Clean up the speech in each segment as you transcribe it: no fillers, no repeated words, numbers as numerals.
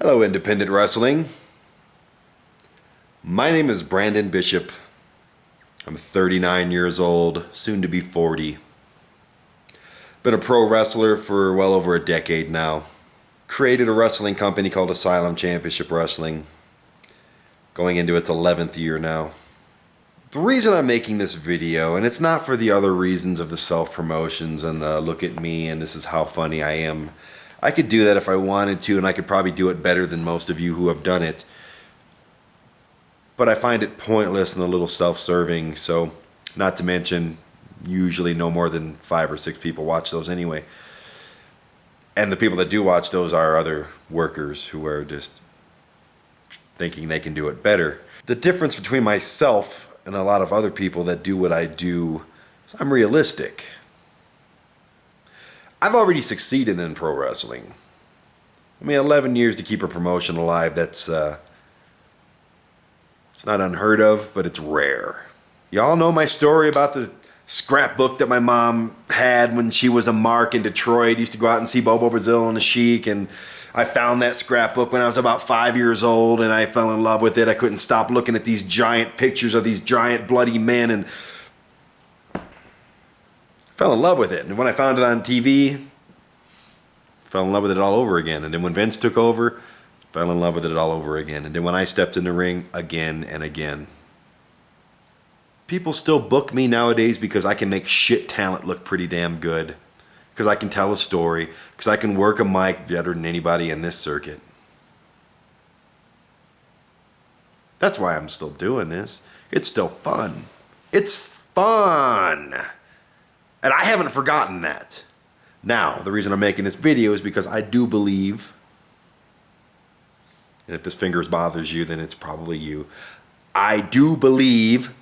Hello, independent wrestling. My name is Brandon Bishop. I'm 39 years old, soon to be 40. Been a pro wrestler for well over a decade now. Created a wrestling company called Asylum Championship Wrestling, going into its 11th year now. The reason I'm making this video, and it's not for the other reasons of the self-promotions and the look at me and this is how funny I am. I could do that if I wanted to, and I could probably do it better than most of you who have done it. But I find it pointless and a little self-serving, so not to mention, usually no more than 5 or 6 people watch those anyway. And the people that do watch those are other workers who are just thinking they can do it better. The difference between myself and a lot of other people that do what I do is I'm realistic. I've already succeeded in pro wrestling. I mean, 11 years to keep a promotion alive, that's it's not unheard of, but it's rare. Y'all know my story about the scrapbook that my mom had when she was a mark in Detroit. Used to go out and see Bobo Brazil and the Sheik, and I found that scrapbook when I was about 5 years old, and I fell in love with it. I couldn't stop looking at these giant pictures of these giant bloody men, and fell in love with it. And when I found it on TV, fell in love with it all over again. And then when Vince took over, fell in love with it all over again. And then when I stepped in the ring, again and again. People still book me nowadays because I can make shit talent look pretty damn good. Because I can tell a story. Because I can work a mic better than anybody in this circuit. That's why I'm still doing this. It's still fun. It's fun! And I haven't forgotten that. Now, the reason I'm making this video is because I do believe, and if this fingers bothers you, then it's probably you. I do believe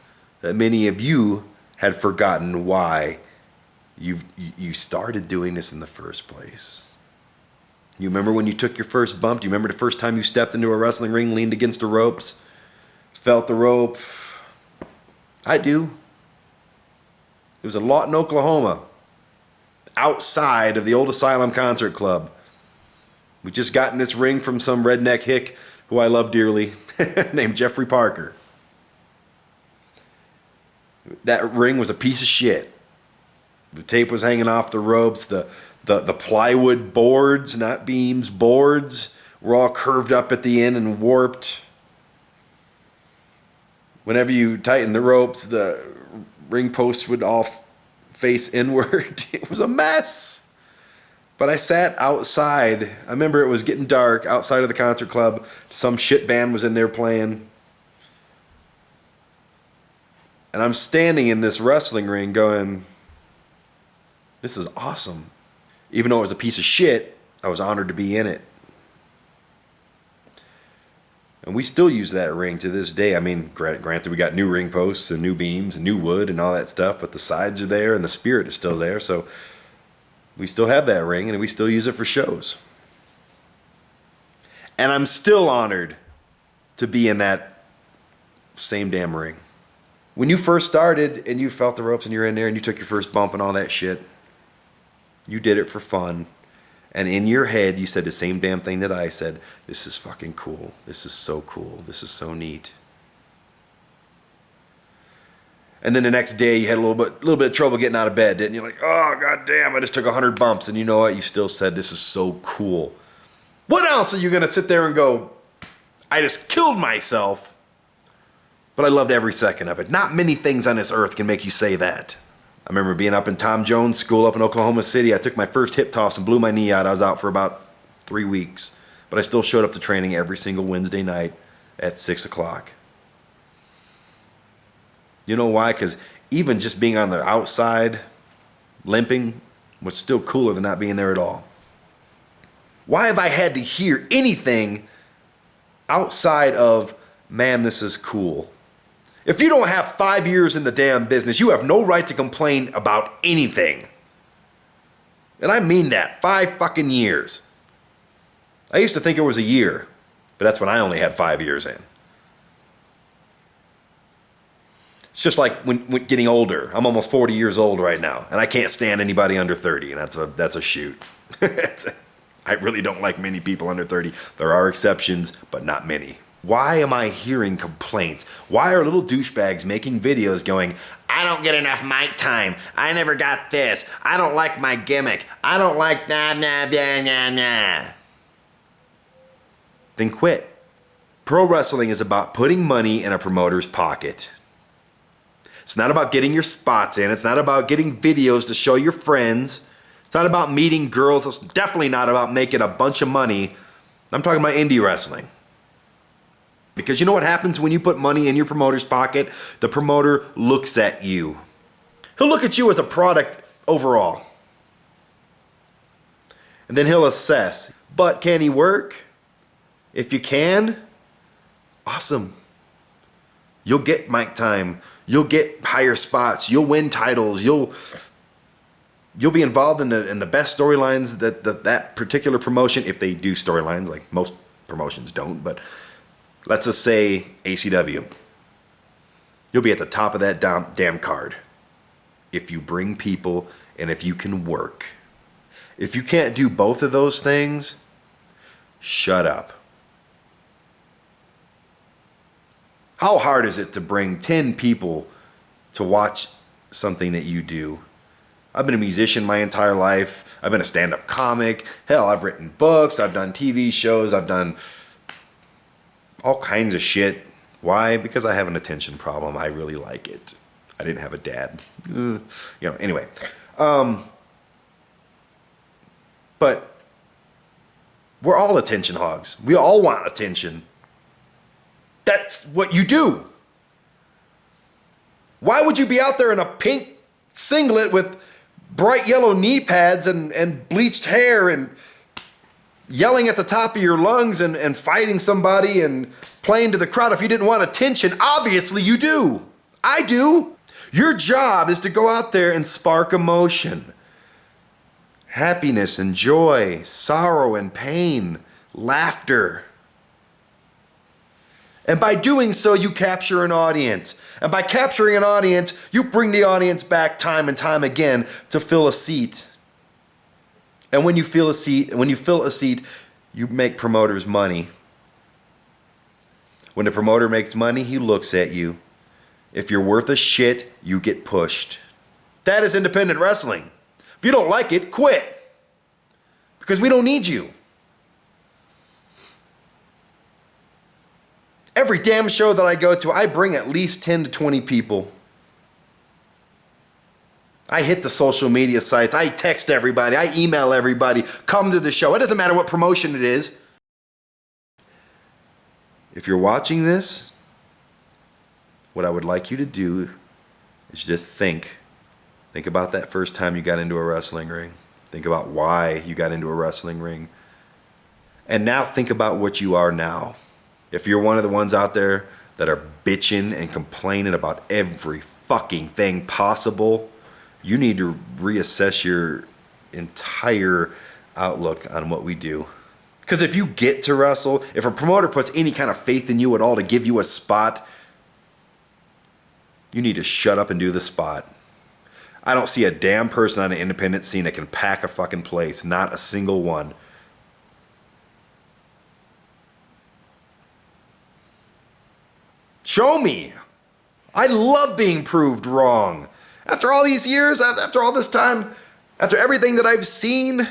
that many of you had forgotten why you started doing this in the first place. You remember when you took your first bump? Do you remember the first time you stepped into a wrestling ring, leaned against the ropes, felt the rope? I do. It was in Lawton, Oklahoma, outside of the old Asylum Concert Club. We just got in this ring from some redneck hick who I love dearly, named Jeffrey Parker. That ring was a piece of shit. The tape was hanging off the ropes. The plywood boards, not beams, boards, were all curved up at the end and warped. Whenever you tighten the ropes, the ring posts would all face inward. It was a mess. But I sat outside. I remember it was getting dark outside of the concert club. Some shit band was in there playing. And I'm standing in this wrestling ring going, this is awesome. Even though it was a piece of shit, I was honored to be in it. And we still use that ring to this day. I mean, granted, we got new ring posts and new beams and new wood and all that stuff, but the sides are there and the spirit is still there. So we still have that ring and we still use it for shows. And I'm still honored to be in that same damn ring. When you first started and you felt the ropes and you're in there and you took your first bump and all that shit, you did it for fun. And in your head, you said the same damn thing that I said. This is fucking cool. This is so cool. This is so neat. And then the next day, you had a little bit of trouble getting out of bed, didn't you? Like, oh, god damn, I just took 100 bumps. And you know what? You still said, this is so cool. What else are you going to sit there and go, I just killed myself, but I loved every second of it? Not many things on this earth can make you say that. I remember being up in Tom Jones' school up in Oklahoma City. I took my first hip toss and blew my knee out. I was out for about 3 weeks. But I still showed up to training every single Wednesday night at 6 o'clock. You know why? Because even just being on the outside, limping, was still cooler than not being there at all. Why have I had to hear anything outside of, man, this is cool? If you don't have 5 years in the damn business, you have no right to complain about anything. And I mean that, 5 fucking years. I used to think it was a year, but that's when I only had 5 years in. It's just like when getting older. I'm almost 40 years old right now, and I can't stand anybody under 30, and that's a shoot. I really don't like many people under 30. There are exceptions, but not many. Why am I hearing complaints? Why are little douchebags making videos going, I don't get enough mic time. I never got this. I don't like my gimmick. I don't like nah, nah, nah, nah, nah. Then quit. Pro wrestling is about putting money in a promoter's pocket. It's not about getting your spots in. It's not about getting videos to show your friends. It's not about meeting girls. It's definitely not about making a bunch of money. I'm talking about indie wrestling. Because you know what happens when you put money in your promoter's pocket? The promoter looks at you. He'll look at you as a product overall. And then he'll assess. But can he work? If you can, awesome. You'll get mic time. You'll get higher spots. You'll win titles. You'll be involved in the best storylines that particular promotion, if they do storylines, like most promotions don't, but let's just say ACW. You'll be at the top of that damn card if you bring people and if you can work. If you can't do both of those things, shut up. How hard is it to bring 10 people to watch something that you do? I've been a musician my entire life. I've been a stand-up comic. Hell, I've written books. I've done TV shows. I've done all kinds of shit. Why? Because I have an attention problem. I really like it. I didn't have a dad. Anyway. But we're all attention hogs. We all want attention. That's what you do. Why would you be out there in a pink singlet with bright yellow knee pads and bleached hair and yelling at the top of your lungs and fighting somebody and playing to the crowd if you didn't want attention? Obviously you do. I do. Your job is to go out there and spark emotion. Happiness and joy, sorrow and pain, laughter. And by doing so, you capture an audience. And by capturing an audience, you bring the audience back time and time again to fill a seat. And when you fill a seat, you make promoters money. When the promoter makes money, he looks at you. If you're worth a shit, you get pushed. That is independent wrestling. If you don't like it, quit. Because we don't need you. Every damn show that I go to, I bring at least 10 to 20 people. I hit the social media sites. I text everybody. I email everybody. Come to the show. It doesn't matter what promotion it is. If you're watching this, what I would like you to do is just think. Think about that first time you got into a wrestling ring. Think about why you got into a wrestling ring. And now think about what you are now. If you're one of the ones out there that are bitching and complaining about every fucking thing possible, you need to reassess your entire outlook on what we do. Because if you get to wrestle, if a promoter puts any kind of faith in you at all to give you a spot, you need to shut up and do the spot. I don't see a damn person on an independent scene that can pack a fucking place. Not a single one. Show me. I love being proved wrong. After all these years, after all this time, after everything that I've seen.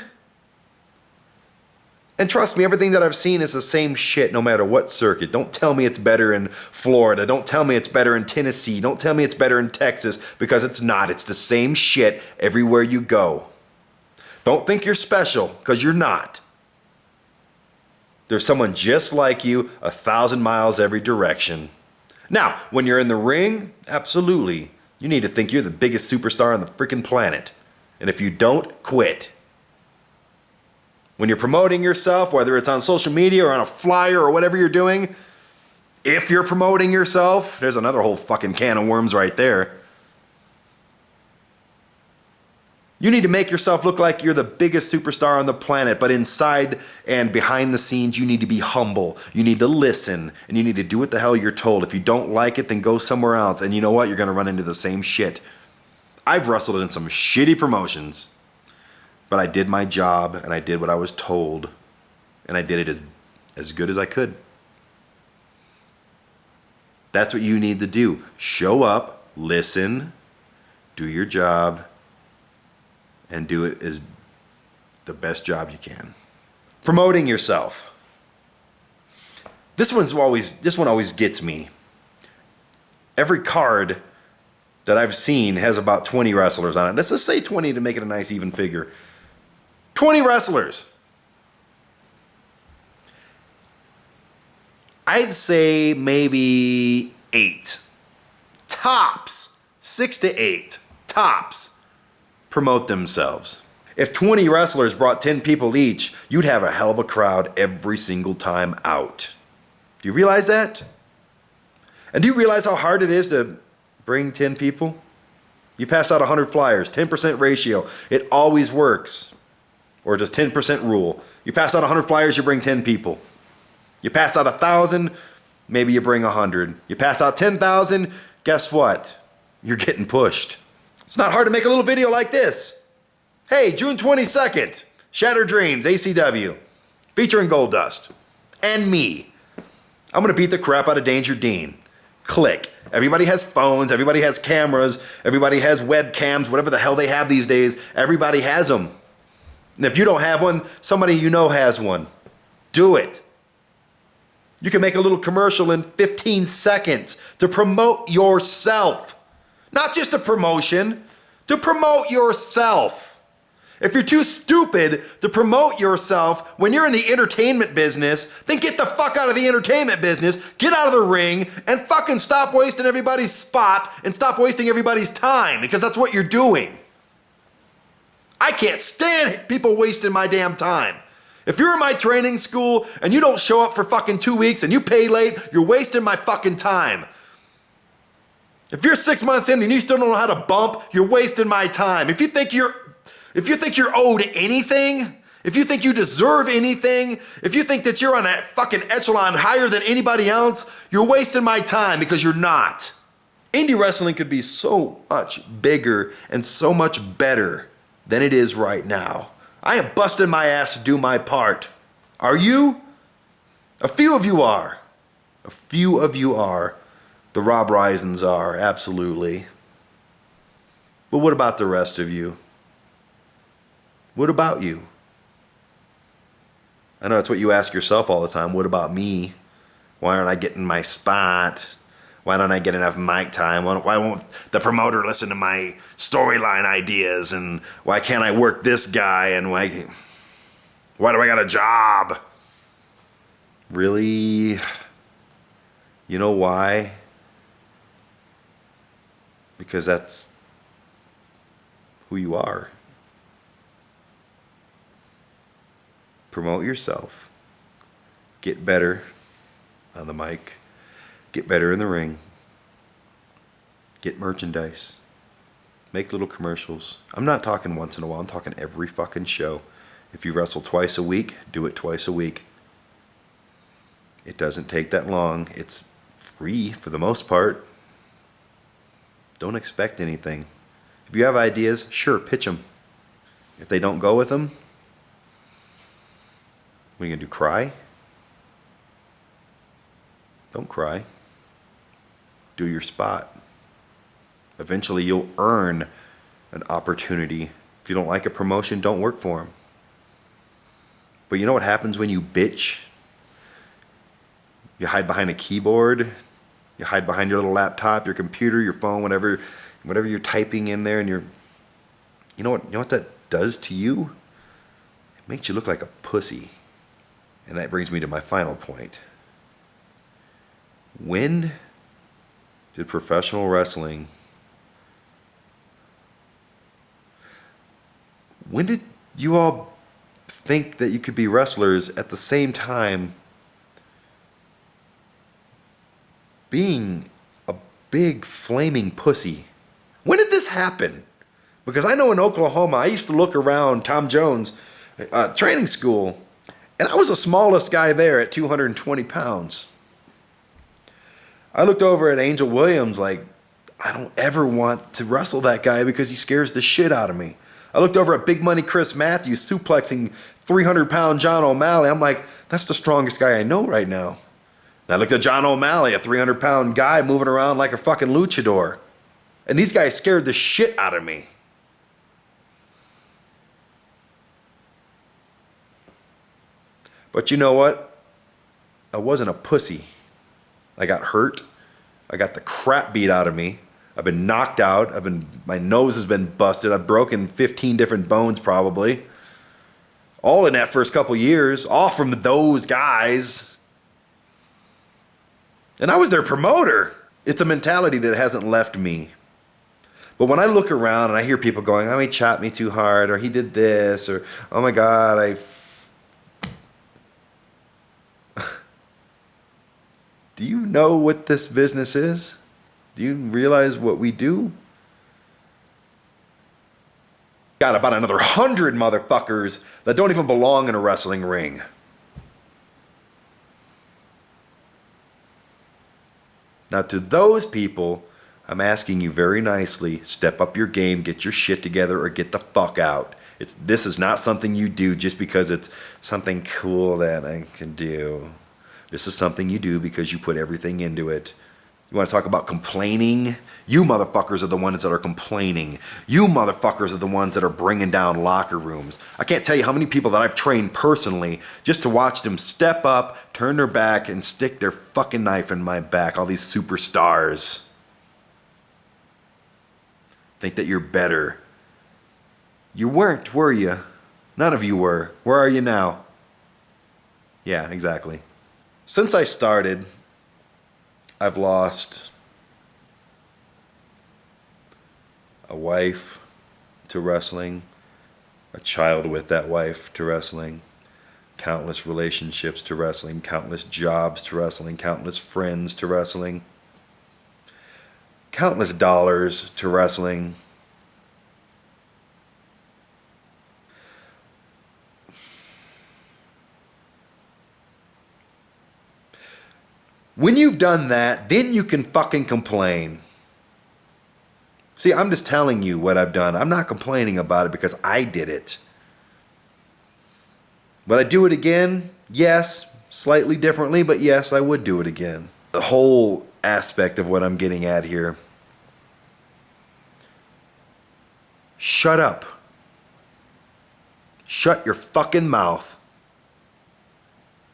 And trust me, everything that I've seen is the same shit no matter what circuit. Don't tell me it's better in Florida. Don't tell me it's better in Tennessee. Don't tell me it's better in Texas, because it's not. It's the same shit everywhere you go. Don't think you're special, because you're not. There's someone just like you 1,000 miles every direction. Now, when you're in the ring, absolutely. You need to think you're the biggest superstar on the freaking planet. And if you don't, quit. When you're promoting yourself, whether it's on social media or on a flyer or whatever you're doing, if you're promoting yourself, there's another whole fucking can of worms right there. You need to make yourself look like you're the biggest superstar on the planet, but inside and behind the scenes, you need to be humble. You need to listen, and you need to do what the hell you're told. If you don't like it, then go somewhere else. And you know what? You're going to run into the same shit. I've wrestled in some shitty promotions. But I did my job, and I did what I was told, and I did it as good as I could. That's what you need to do. Show up, listen, do your job, and do it as the best job you can. Promoting yourself. This one always gets me. Every card that I've seen has about 20 wrestlers on it. Let's just say 20 to make it a nice even figure. 20 wrestlers. I'd say maybe 8. Tops. 6 to 8. Tops. Promote themselves. If 20 wrestlers brought 10 people each, you'd have a hell of a crowd every single time out. Do you realize that? And do you realize how hard it is to bring 10 people? You pass out 100 flyers, 10% ratio. It always works. Or just 10% rule. You pass out 100 flyers, you bring 10 people. You pass out 1,000, maybe you bring 100. You pass out 10,000, guess what? You're getting pushed. It's not hard to make a little video like this. Hey, June 22nd, Shattered Dreams, ACW, featuring Goldust, and me. I'm gonna beat the crap out of Danger Dean. Click. Everybody has phones, everybody has cameras, everybody has webcams, whatever the hell they have these days, everybody has them. And if you don't have one, somebody you know has one. Do it. You can make a little commercial in 15 seconds to promote yourself. Not just a promotion, to promote yourself. If you're too stupid to promote yourself when you're in the entertainment business, then get the fuck out of the entertainment business, get out of the ring, and fucking stop wasting everybody's spot and stop wasting everybody's time, because that's what you're doing. I can't stand people wasting my damn time. If you're in my training school and you don't show up for fucking 2 weeks and you pay late, you're wasting my fucking time. If you're 6 months in and you still don't know how to bump, you're wasting my time. If you think you're owed anything, if you think you deserve anything, if you think that you're on a fucking echelon higher than anybody else, you're wasting my time, because you're not. Indie wrestling could be so much bigger and so much better than it is right now. I am busting my ass to do my part. Are you? A few of you are. A few of you are. The Rob Risens are, absolutely. But what about the rest of you? What about you? I know that's what you ask yourself all the time. What about me? Why aren't I getting my spot? Why don't I get enough mic time? Why won't the promoter listen to my storyline ideas? And why can't I work this guy? And why do I got a job? Really? You know why? Because that's who you are. Promote yourself. Get better on the mic. Get better in the ring. Get merchandise. Make little commercials. I'm not talking once in a while. I'm talking every fucking show. If you wrestle twice a week, do it twice a week. It doesn't take that long. It's free for the most part. Don't expect anything. If you have ideas, sure, pitch them. If they don't go with them, what are you going to do, cry? Don't cry. Do your spot. Eventually you'll earn an opportunity. If you don't like a promotion, don't work for them. But you know what happens when you bitch? You hide behind a keyboard. You hide behind your little laptop, your computer, your phone, whatever you're typing in there, and you know what that does to you? It makes you look like a pussy. And that brings me to my final point. When did professional wrestling, when did you all think that you could be wrestlers at the same time being a big flaming pussy? When did this happen? Because I know in Oklahoma, I used to look around Tom Jones training school, and I was the smallest guy there at 220 pounds. I looked over at Angel Williams like, I don't ever want to wrestle that guy because he scares the shit out of me. I looked over at Big Money Chris Matthews suplexing 300-pound John O'Malley. I'm like, that's the strongest guy I know right now. And I looked at John O'Malley, a 300-pound guy moving around like a fucking luchador. And these guys scared the shit out of me. But you know what? I wasn't a pussy. I got hurt. I got the crap beat out of me. I've been knocked out. My nose has been busted. I've broken 15 different bones probably. All in that first couple years. All from those guys. And I was their promoter. It's a mentality that hasn't left me. But when I look around and I hear people going, oh, he chopped me too hard, or he did this, or oh my God, Do you know what this business is? Do you realize what we do? Got about another 100 motherfuckers that don't even belong in a wrestling ring. Now to those people, I'm asking you very nicely, step up your game, get your shit together, or get the fuck out. This is not something you do just because it's something cool that I can do. This is something you do because you put everything into it. You want to talk about complaining? You motherfuckers are the ones that are complaining. You motherfuckers are the ones that are bringing down locker rooms. I can't tell you how many people that I've trained personally just to watch them step up, turn their back, and stick their fucking knife in my back. All these superstars. Think that you're better. You weren't, were you? None of you were. Where are you now? Yeah, exactly. Since I started, I've lost a wife to wrestling, a child with that wife to wrestling, countless relationships to wrestling, countless jobs to wrestling, countless friends to wrestling, countless dollars to wrestling. When you've done that, then you can fucking complain. See, I'm just telling you what I've done. I'm not complaining about it because I did it. Would I do it again? Yes, slightly differently, but yes, I would do it again. The whole aspect of what I'm getting at here. Shut up. Shut your fucking mouth.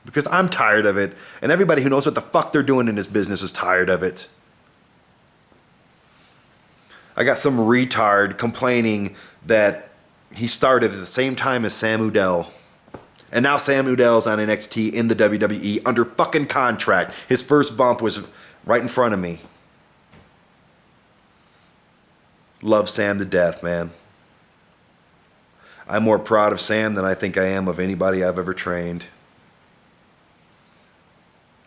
Because I'm tired of it, and everybody who knows what the fuck they're doing in this business is tired of it. I got some retard complaining that he started at the same time as Sam Udell. And now Sam Udell's on NXT in the WWE under fucking contract. His first bump was right in front of me. Love Sam to death, man. I'm more proud of Sam than I think I am of anybody I've ever trained.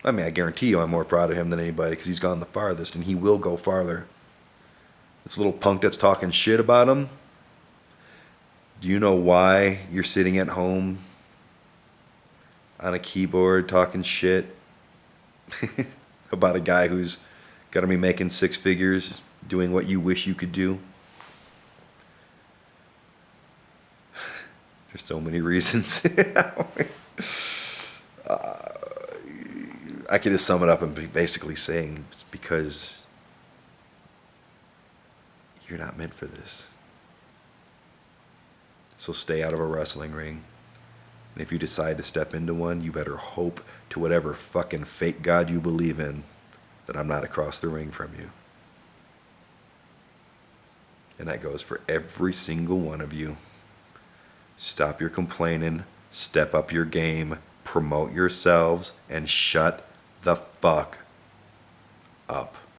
I mean, I guarantee you I'm more proud of him than anybody because he's gone the farthest and he will go farther. This little punk that's talking shit about him, do you know why you're sitting at home on a keyboard talking shit about a guy who's got to be making six figures doing what you wish you could do? There's so many reasons. I could just sum it up and be basically saying it's because you're not meant for this. So stay out of a wrestling ring. And if you decide to step into one, you better hope to whatever fucking fake God you believe in that I'm not across the ring from you. And that goes for every single one of you. Stop your complaining, step up your game, promote yourselves, and shut the fuck up.